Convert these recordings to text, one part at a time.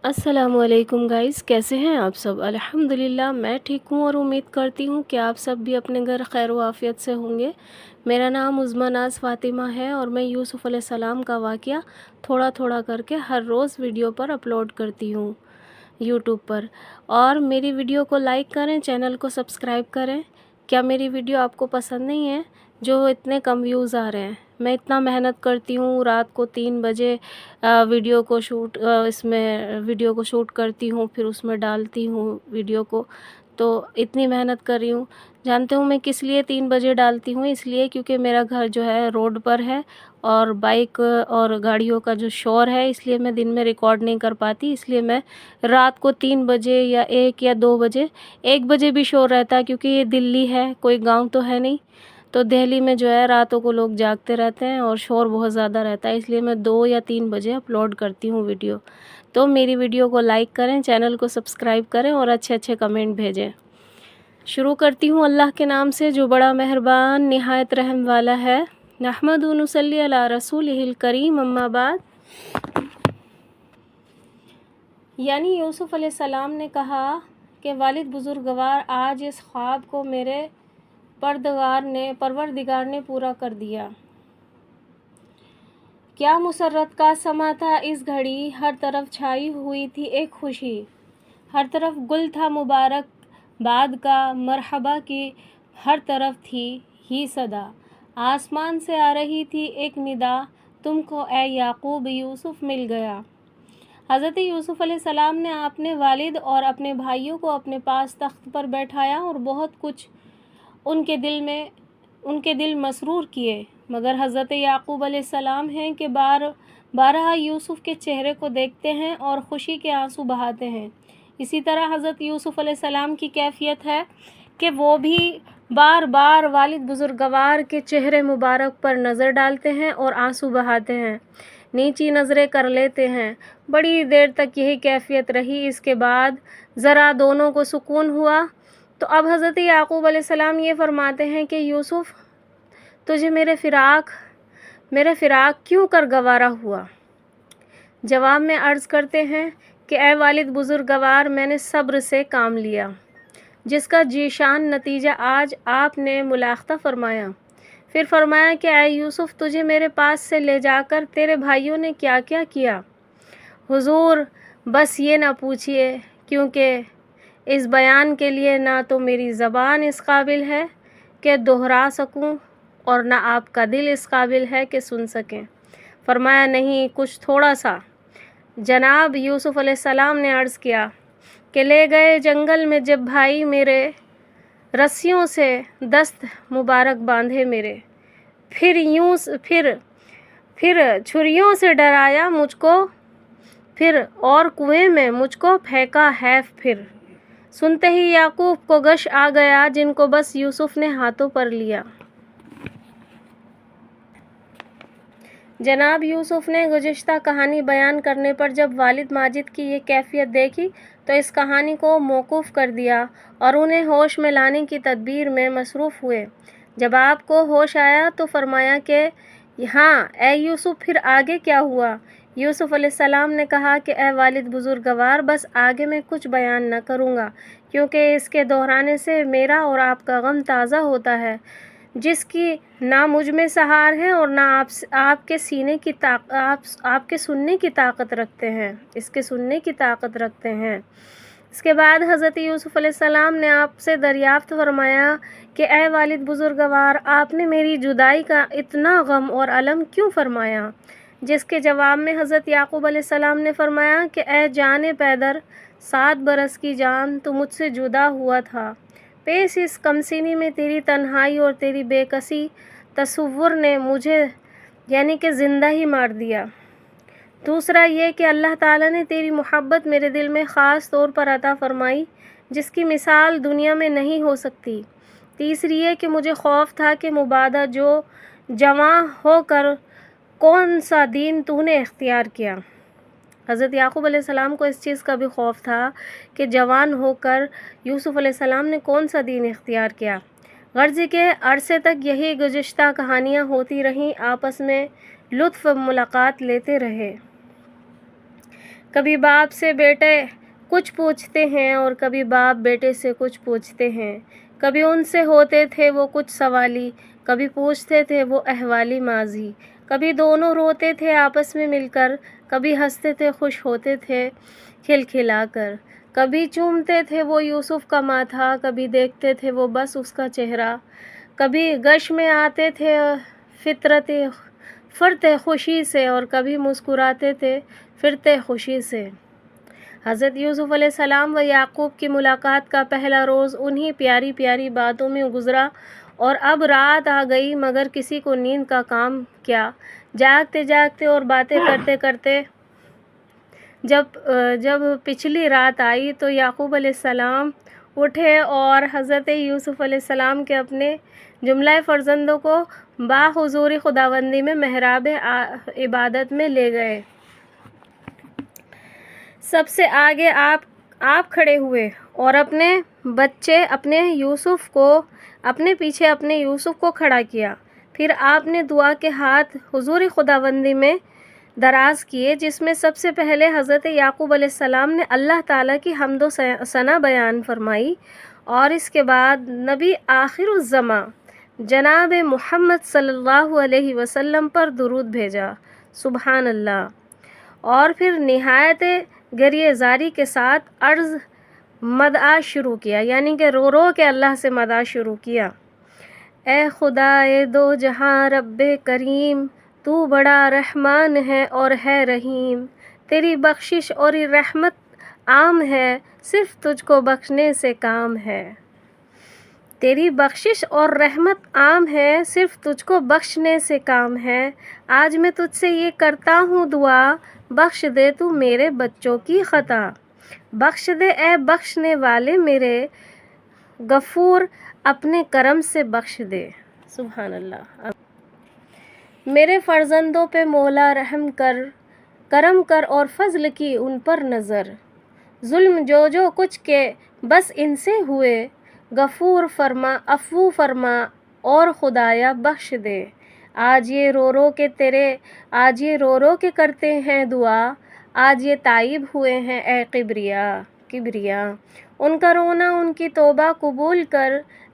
अस्सलाम वालेकुम गाइस, कैसे हैं आप सब। अल्हम्दुलिल्लाह मैं ठीक हूँ और उम्मीद करती हूँ कि आप सब भी अपने घर खैर व आफ़ियत से होंगे। मेरा नाम उज़्मा नाज़ फ़ातिमा है और मैं यूसुफ़ अलैहिस्सलाम का वाक़या थोड़ा थोड़ा करके हर रोज़ वीडियो पर अपलोड करती हूँ यूट्यूब पर। और मेरी वीडियो को लाइक करें, चैनल को सब्सक्राइब करें। क्या मेरी वीडियो आपको पसंद नहीं है जो इतने कम व्यूज़ आ रहे हैं? मैं इतना मेहनत करती हूँ, रात को 3 बजे वीडियो को शूट करती हूँ, फिर उसमें डालती हूँ वीडियो को। तो इतनी मेहनत कर रही हूँ। जानते हो मैं किस लिए 3 बजे डालती हूँ? इसलिए क्योंकि मेरा घर जो है रोड पर है और बाइक और गाड़ियों का जो शोर है, इसलिए मैं दिन में रिकॉर्ड नहीं कर पाती। इसलिए मैं रात को 3 बजे या 1 या 2 बजे, 1 बजे भी शोर रहता है क्योंकि ये दिल्ली है, कोई गाँव तो है नहीं। तो दिल्ली में जो है रातों को लोग जागते रहते हैं और शोर बहुत ज़्यादा रहता है, इसलिए मैं 2 या 3 बजे अपलोड करती हूँ वीडियो। तो मेरी वीडियो को लाइक करें, चैनल को सब्सक्राइब करें और अच्छे अच्छे कमेंट भेजें। शुरू करती हूँ अल्लाह के नाम से जो बड़ा मेहरबान निहायत रहम वाला है। नहमदु नुसल्ली अला रसूलिहिल करीम, अम्मा बाद। यानी यूसुफ़ अलैहिस्सलाम ने कहा कि वालिद बुजुर्गवार, आज इस ख्वाब को मेरे परवरदिगार ने पूरा कर दिया। क्या मुसर्रत का समा था इस घड़ी, हर तरफ छाई हुई थी एक खुशी। हर तरफ गुल था मुबारक बाद का, मरहबा की हर तरफ थी ही सदा। आसमान से आ रही थी एक निदा, तुमको ए याकूब यूसुफ मिल गया। हज़रत यूसुफ़ अलैहिस्सलाम ने अपने वालिद और अपने भाइयों को अपने पास तख्त पर बैठाया और बहुत कुछ उनके दिल मसरूर किए, मगर हज़रत याकूब अलैहिस्सलाम हैं कि बारहा यूसुफ़ के चेहरे को देखते हैं और ख़ुशी के आंसू बहाते हैं। इसी तरह हज़रत यूसुफ़ अलैहिस्सलाम की कैफ़ियत है कि वो भी बार बार वालिद बुजुर्गवार के चेहरे मुबारक पर नज़र डालते हैं और आंसू बहाते हैं, नीची नज़रें कर लेते हैं। बड़ी देर तक यही कैफ़ियत रही। इसके बाद ज़रा दोनों को सुकून हुआ तो अब हज़रत याकूब अलैहिस्सलाम ये फ़रमाते हैं कि यूसुफ़, तुझे मेरे फ़िराक़ क्यों कर गवारा हुआ। जवाब में अर्ज़ करते हैं कि ए वालिद बुजुर्गवार, मैंने सब्र से काम लिया, जिसका जीशान नतीजा आज आपने मुलाख़्ता फ़रमाया। फिर फ़रमाया कि ए यूसुफ़, तुझे मेरे पास से ले जाकर तेरे भाइयों ने क्या क्या किया। हुज़ूर, बस ये ना पूछिए, क्योंकि इस बयान के लिए ना तो मेरी ज़बान इस काबिल है कि दोहरा सकूं और ना आपका दिल इस काबिल है कि सुन सकें। फ़रमाया, नहीं, कुछ थोड़ा सा। जनाब यूसुफ़ अलैहिस्सलाम ने अर्ज़ किया कि ले गए जंगल में जब भाई मेरे, रस्सियों से दस्त मुबारक बांधे मेरे, फिर छुरियों से डराया मुझको, फिर और कुएं में मुझको फेंका है। फिर सुनते ही याकूब को गश आ गया, जिनको बस यूसुफ़ ने हाथों पर लिया। जनाब यूसुफ़ ने गुज़िश्ता कहानी बयान करने पर जब वालिद माजिद की ये कैफ़ियत देखी तो इस कहानी को मौकूफ़ कर दिया और उन्हें होश में लाने की तदबीर में मसरूफ़ हुए। जब आपको होश आया तो फ़रमाया कि हाँ ए यूसुफ़, फिर आगे क्या हुआ। यूसुफ़ अलैहिस्सलाम ने कहा कि ए वालिद बुजुर्गवार, बस आगे मैं कुछ बयान न करूँगा, क्योंकि इसके दोहराने से मेरा और आपका गम ताज़ा होता है, जिसकी ना मुझ में सहार है और ना आपके सुनने की ताकत रखते हैं, इसके सुनने की ताकत रखते हैं। इसके बाद हज़रत यूसुफ़ अलैहिस्सलाम ने आपसे दरियाफ़्त फरमाया कि ए वालिद बुजुर्गवार, आपने मेरी जुदाई का इतना गम और अलम क्यों फरमाया। जिसके जवाब में हज़रत याकूब अलैहिस्सलाम ने फरमाया कि ए जाने पैदर, 7 बरस की जान तो मुझसे जुदा हुआ था। पेश इस कमसिनी में तेरी तन्हाई और तेरी बेकसी तसव्वुर ने मुझे यानी कि ज़िंदा ही मार दिया। दूसरा ये कि अल्लाह ताला ने तेरी मोहब्बत मेरे दिल में ख़ास तौर पर अता फ़रमाई, जिसकी मिसाल दुनिया में नहीं हो सकती। तीसरी ये कि मुझे खौफ था कि मुबादा जो जवां होकर कौन सा दीन तूने इख्तियार किया। हज़रत याकूब अलैहिस्सलाम को इस चीज़ का भी खौफ था कि जवान होकर यूसुफ़ अलैहिस्सलाम ने कौन सा दीन इख्तियार किया। गर्ज़ के अरसे तक यही गुज़िश्ता कहानियाँ होती रहीं, आपस में लुत्फ़ मुलाकात लेते रहे। کبھی باپ سے بیٹے کچھ پوچھتے ہیں اور کبھی باپ بیٹے سے کچھ پوچھتے ہیں، کبھی ان سے ہوتے تھے وہ کچھ سوالی، کبھی پوچھتے تھے وہ احوالی ماضی، کبھی دونوں روتے تھے آپس میں مل کر، کبھی ہنستے تھے خوش ہوتے تھے کھلکھلا کر، کبھی چومتے تھے وہ یوسف کا ماتھا، کبھی دیکھتے تھے وہ بس اس کا چہرہ، کبھی گش میں آتے تھے فرتے خوشی سے اور کبھی مسکراتے تھے پھرتے خوشی سے۔ حضرت یوسف علیہ السلام و یعقوب کی ملاقات کا پہلا روز انہی پیاری پیاری باتوں میں گزرا، اور اب رات آ گئی مگر کسی کو نیند کا کام کیا۔ جاگتے جاگتے اور باتیں کرتے کرتے جب پچھلی رات آئی تو یعقوب علیہ السلام اٹھے اور حضرت یوسف علیہ السلام کے اپنے جملہ فرزندوں کو باحضور خداوندی میں محراب عبادت میں لے گئے۔ سب سے آگے آپ کھڑے ہوئے اور اپنے پیچھے اپنے یوسف کو کھڑا کیا۔ پھر آپ نے دعا کے ہاتھ حضور خداوندی میں دراز کیے، جس میں سب سے پہلے حضرت یعقوب علیہ السلام نے اللہ تعالیٰ کی حمد و ثنا بیان فرمائی، اور اس کے بعد نبی آخر الزماں جناب محمد صلی اللہ علیہ وسلم پر درود بھیجا، سبحان اللہ، اور پھر نہایت گریہ زاری کے ساتھ عرض مدعا شروع کیا، یعنی کہ رو رو کے اللہ سے مدعا شروع کیا۔ اے خدائے دو جہاں رب کریم، تو بڑا رحمان ہے اور ہے رحیم، تیری بخشش اور رحمت عام ہے، صرف تجھ کو بخشنے سے کام ہے۔ تیری بخشش اور رحمت عام ہے، صرف تجھ کو بخشنے سے کام ہے۔ آج میں تجھ سے یہ کرتا ہوں دعا، بخش دے تو میرے بچوں کی خطا، بخش دے اے بخشنے والے میرے، غفور اپنے کرم سے بخش دے، سبحان اللہ۔ میرے فرزندوں پہ مولا رحم کر، کرم کر اور فضل کی ان پر نظر، ظلم جو کچھ کے بس ان سے ہوئے، غفور فرما عفو فرما اور خدایا بخش دے۔ آج یہ رو رو کے کرتے ہیں دعا، آج یہ تائب ہوئے ہیں اے کبریا، ان کا رونا ان کی توبہ قبول کر،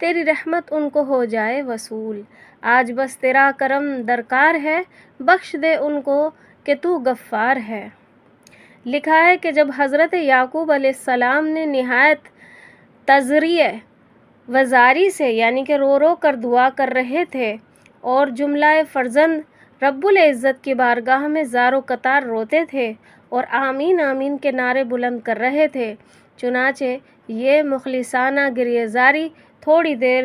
تیری رحمت ان کو ہو جائے وصول، آج بس تیرا کرم درکار ہے، بخش دے ان کو کہ تو غفار ہے۔ لکھا ہے کہ جب حضرت یعقوب علیہ السلام نے نہایت تضریع و زاری سے، یعنی کہ رو رو کر دعا کر رہے تھے، اور جملہ فرزند رب العزت کی بارگاہ میں زار و قطار روتے تھے اور آمین آمین کے نعرے بلند کر رہے تھے، چنانچہ یہ مخلصانہ گریہ زاری تھوڑی دیر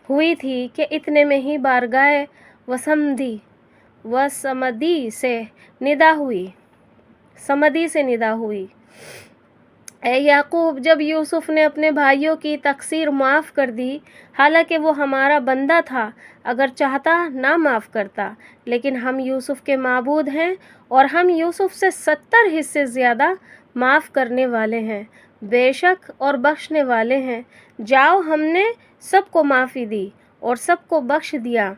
ہوئی تھی کہ اتنے میں ہی بارگاہ وسمدی سے ندا ہوئی، اے یعقوب، جب یوسف نے اپنے بھائیوں کی تقصیر معاف کر دی، حالانکہ وہ ہمارا بندہ تھا، اگر چاہتا نہ معاف کرتا، لیکن ہم یوسف کے معبود ہیں اور ہم یوسف سے 70 حصے زیادہ معاف کرنے والے ہیں، بے شک اور بخشنے والے ہیں۔ جاؤ، ہم نے سب کو معافی دی اور سب کو بخش دیا۔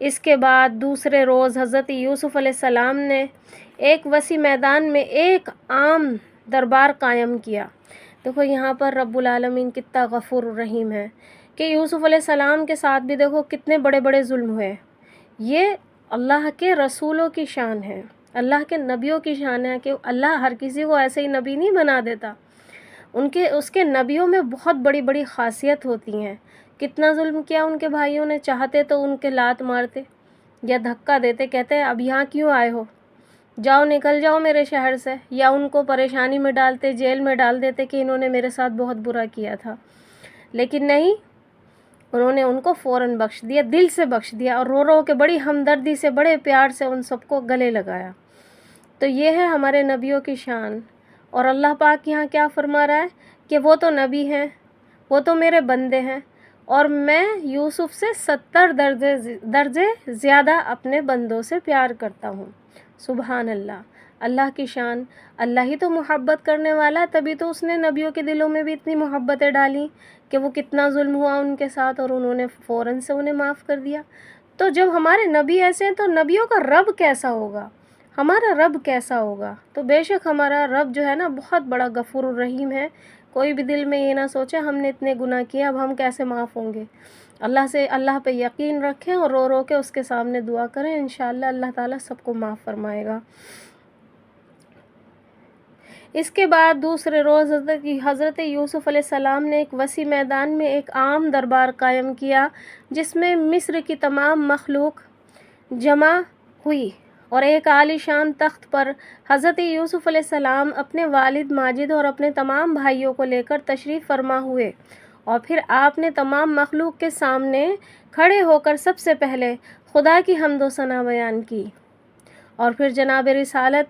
اس کے بعد دوسرے روز حضرت یوسف علیہ السلام نے ایک وسیع میدان میں ایک عام دربار قائم کیا۔ دیکھو یہاں پر رب العالمین کتنا غفور الرحیم ہے کہ یوسف علیہ السلام کے ساتھ بھی دیکھو کتنے بڑے بڑے ظلم ہوئے۔ یہ اللہ کے رسولوں کی شان ہے، اللہ کے نبیوں کی شان ہے کہ اللہ ہر کسی کو ایسے ہی نبی نہیں بنا دیتا، اس کے نبیوں میں بہت بڑی بڑی خاصیت ہوتی ہیں۔ کتنا ظلم کیا ان کے بھائیوں نے، چاہتے تو ان کے لات مارتے یا دھکا دیتے، کہتے اب یہاں کیوں آئے ہو، جاؤ نکل جاؤ میرے شہر سے، یا ان کو پریشانی میں ڈالتے، جیل میں ڈال دیتے کہ انہوں نے میرے ساتھ بہت برا کیا تھا، لیکن نہیں، انہوں نے ان کو فوراً بخش دیا، دل سے بخش دیا، اور رو رو کے بڑی ہمدردی سے بڑے پیار سے ان سب کو گلے لگایا۔ تو یہ ہے ہمارے نبیوں کی شان۔ اور اللہ پاک یہاں کیا فرما رہا ہے کہ وہ تو نبی ہیں، وہ تو میرے بندے ہیں، اور میں یوسف سے 70 درجے زیادہ اپنے بندوں سے پیار کرتا ہوں، سبحان اللہ۔ اللہ کی شان، اللہ ہی تو محبت کرنے والا ہے، تبھی تو اس نے نبیوں کے دلوں میں بھی اتنی محبتیں ڈالیں کہ وہ کتنا ظلم ہوا ان کے ساتھ اور انہوں نے فوراً سے انہیں معاف کر دیا۔ تو جب ہمارے نبی ایسے ہیں تو نبیوں کا رب کیسا ہوگا؟ हमारा रब कैसा होगा। तो बेशक हमारा रब जो है ना बहुत बड़ा गफ़ूर रहीम है। कोई भी दिल में ये ना सोचे हमने इतने गुनाह किए अब हम कैसे माफ़ होंगे। अल्लाह पे यकीन रखें और रो रो के उसके सामने दुआ करें, इंशाअल्लाह अल्लाह ताला सबको माफ़ फरमाएगा। इसके बाद दूसरे रोज़ हज़रत यूसुफ़ अलैहिस्सलाम ने एक वसी मैदान में एक आम दरबार कायम किया जिसमें मिस्र की तमाम मखलूक जमा हुई और एक आलीशान तख्त पर हज़रत यूसुफ़ अलैहिस्सलाम अपने वालिद माजिद और अपने तमाम भाइयों को लेकर तशरीफ़ फरमा हुए और फिर आपने तमाम मखलूक के सामने खड़े होकर सबसे पहले खुदा की हम्द व सना बयान की और फिर जनाब रिसालत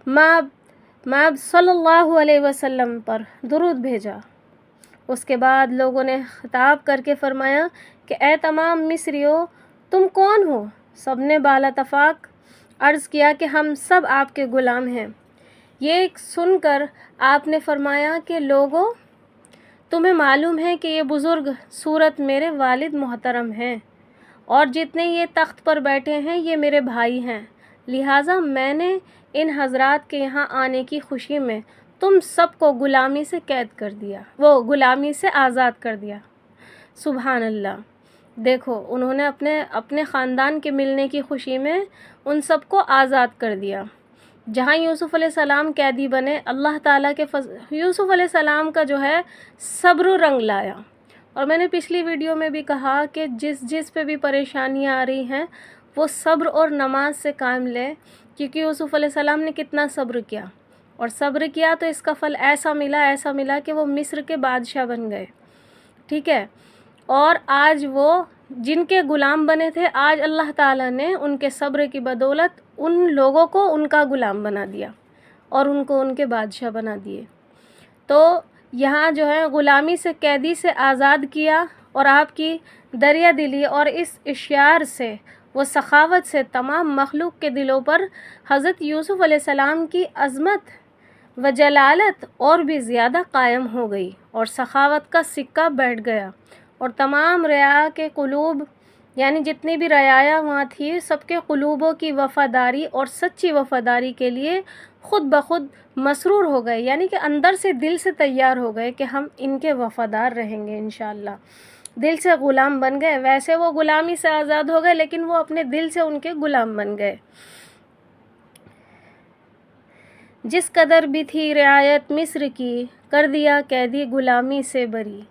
माब सल्लल्लाहु अलैहि वसल्लम पर दुरूद भेजा। उसके बाद लोगों ने खिताब करके फ़रमाया कि ए तमाम मिस्रियों, तुम कौन हो? सब ने बाला तफ़ाक अर्ज़ किया कि हम सब आपके ग़ुलाम हैं। ये सुनकर आपने फ़रमाया कि लोगों, तुम्हें मालूम है कि ये बुज़ुर्ग सूरत मेरे वालिद मोहतरम हैं और जितने ये तख्त पर बैठे हैं ये मेरे भाई हैं, लिहाजा मैंने इन हज़रात के यहाँ आने की खुशी में तुम सबको ग़ुलामी से कैद कर दिया, वो ग़ुलामी से आज़ाद कर दिया। सुभान अल्लाह। देखो, उन्होंने अपने ख़ानदान के मिलने की खुशी में उन सबको आज़ाद कर दिया। जहाँ यूसुफ़ अलैहिस्सलाम कैदी बने, अल्लाह ताला के यूसुफ़ अलैहिस्सलाम का जो है सब्र रंग लाया। और मैंने पिछली वीडियो में भी कहा कि जिस पे भी परेशानियाँ आ रही हैं वो सब्र और नमाज से काम ले, क्योंकि यूसुफ़ अलैहिस्सलाम ने कितना सब्र किया और सब्र किया तो इसका फल ऐसा मिला कि वो मिस्र के बादशाह बन गए। ठीक है। और आज वो जिनके ग़ुलाम बने थे, आज अल्लाह ताला ने उनके सब्र की बदौलत उन लोगों को उनका ग़ुलाम बना दिया और उनको उनके बादशाह बना दिए। तो यहाँ जो है ग़ुलामी से, कैदी से आज़ाद किया और आपकी दरिया दिली और इस इश्यार से, वो सखावत से तमाम मखलूक के दिलों पर हज़रत यूसुफ़ अलैहिस्सलाम की अज़मत व जलालत और भी ज़्यादा कायम हो गई और सखावत का सिक्का बैठ गया और तमाम रया के क़ुलूब, यानी जितनी भी रयाया वहाँ थी, सबके क़ुलूबों की वफ़ादारी और सच्ची वफ़ादारी के लिए ख़ुद ब खुद मसरूर हो गए, यानी कि अंदर से दिल से तैयार हो गए कि हम इनके वफ़ादार रहेंगे इंशाअल्लाह। दिल से ग़ुलाम बन गए। वैसे वो ग़ुलामी से आज़ाद हो गए लेकिन वो अपने दिल से उनके ग़ुलाम बन गए। जिस कदर भी थी रियायत मिस्र की, कर दिया कैदी ग़ुलामी से बरी।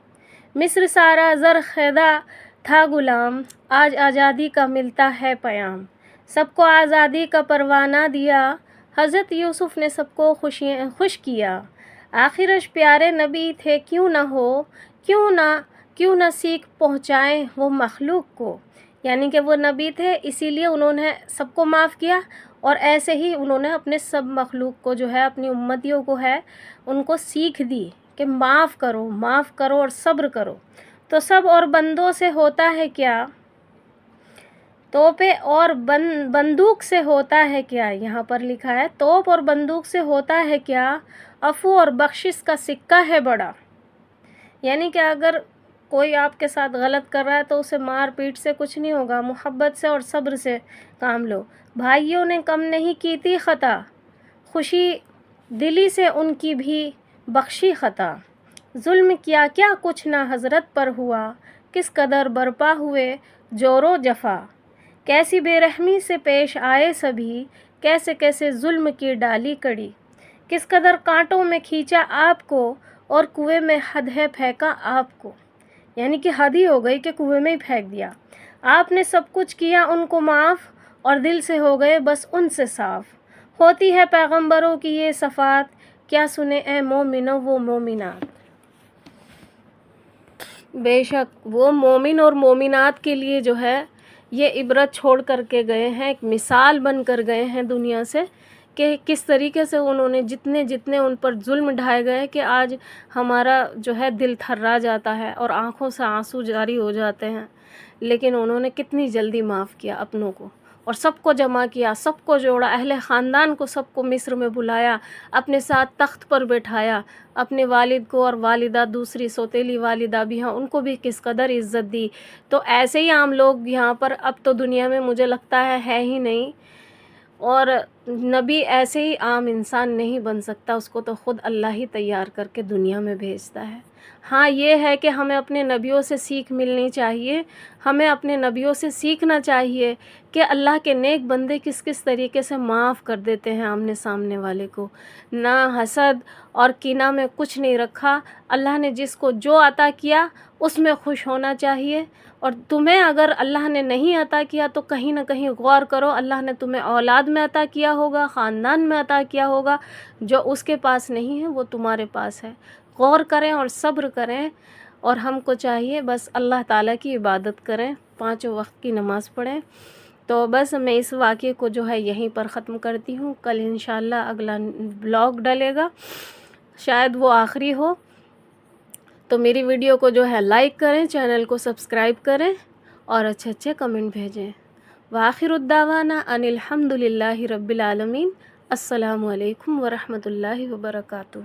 मिस्र सारा ज़र ख़ैदा था ग़ुलाम, आज आज़ादी का मिलता है प्याम। सबको आज़ादी का परवाना दिया, हज़रत यूसुफ़ ने सबको खुश किया। आखिरश प्यारे नबी थे क्यों ना हो, क्यों ना सीख पहुँचाएँ वो मखलूक को। यानी कि वो नबी थे इसीलिए उन्होंने सबको माफ़ किया और ऐसे ही उन्होंने अपने सब मखलूक को जो है, अपनी उम्मतियों को है, उनको सीख दी कि माफ़ करो और सब्र करो। तो सब और बंदों से होता है क्या, तोपे और बंदूक से होता है क्या। यहाँ पर लिखा है तोप और बंदूक से होता है क्या, अफ़ू और बख्शिश का सिक्का है बड़ा। यानी कि अगर कोई आपके साथ गलत कर रहा है तो उसे मार पीट से कुछ नहीं होगा, मोहब्बत से और सब्र से काम लो। भाइयों ने कम नहीं की थी ख़ता, खुशी दिली से उनकी भी बख्शी ख़ता। जुल्म किया क्या कुछ ना हज़रत पर हुआ, किस कदर बरपा हुए जोरो जफ़ा। कैसी बेरहमी से पेश आए सभी, कैसे कैसे जुल्म की डाली कड़ी। किस कदर कांटों में खींचा आपको और कुएं में हद है फेंका आपको। यानी कि हद ही हो गई कि कुएं में ही फेंक दिया। आपने सब कुछ किया उनको माफ़ और दिल से हो गए बस उनसे साफ़। होती है पैगंबरों की ये सफ़ात, क्या सुने ए मोमिनो वो मोमिनात। बेशक वो मोमिन और मोमिनात के लिए जो है ये इबरत छोड़ करके गए हैं, एक मिसाल बन कर गए हैं दुनिया से कि किस तरीके से उन्होंने जितने उन पर जुल्म ढाए गए कि आज हमारा जो है दिल थर्रा जाता है और आँखों से आंसू जारी हो जाते हैं। लेकिन उन्होंने कितनी जल्दी माफ़ किया अपनों को और सबको जमा किया, सबको जोड़ा, अहले ख़ानदान को सबको मिस्र में बुलाया, अपने साथ तख्त पर बैठाया, अपने वालिद को और वालिदा, दूसरी सौतेली वालिदा भी हैं, उनको भी किस कदर इज़्ज़त दी। तो ऐसे ही आम लोग यहाँ पर अब तो दुनिया में मुझे लगता है ही नहीं। और نبی ایسے ہی عام انسان نہیں بن سکتا، اس کو تو خود اللہ ہی تیار کر کے دنیا میں بھیجتا ہے۔ ہاں یہ ہے کہ ہمیں اپنے نبیوں سے سیکھ ملنی چاہیے، ہمیں اپنے نبیوں سے سیکھنا چاہیے کہ اللہ کے نیک بندے کس کس طریقے سے معاف کر دیتے ہیں آمنے سامنے والے کو، نہ حسد اور کینہ میں کچھ نہیں رکھا۔ اللہ نے جس کو جو عطا کیا اس میں خوش ہونا چاہیے، اور تمہیں اگر اللہ نے نہیں عطا کیا تو کہیں نہ کہیں غور کرو، اللہ نے تمہیں اولاد میں عطا کیا ہوگا، خاندان میں عطا کیا ہوگا، جو اس کے پاس نہیں ہے وہ تمہارے پاس ہے۔ غور کریں اور صبر کریں، اور ہم کو چاہیے بس اللہ تعالیٰ کی عبادت کریں، 5 وقت کی نماز پڑھیں۔ تو بس میں اس واقعے کو جو ہے یہیں پر ختم کرتی ہوں، کل انشاءاللہ اگلا بلاگ ڈلے گا، شاید وہ آخری ہو۔ تو میری ویڈیو کو جو ہے لائک کریں، چینل کو سبسکرائب کریں اور اچھے اچھے کمنٹ بھیجیں۔ وآخر الدعوانا ان الحمد للہ رب العالمین۔ السلام علیکم ورحمۃ اللہ وبرکاتہ۔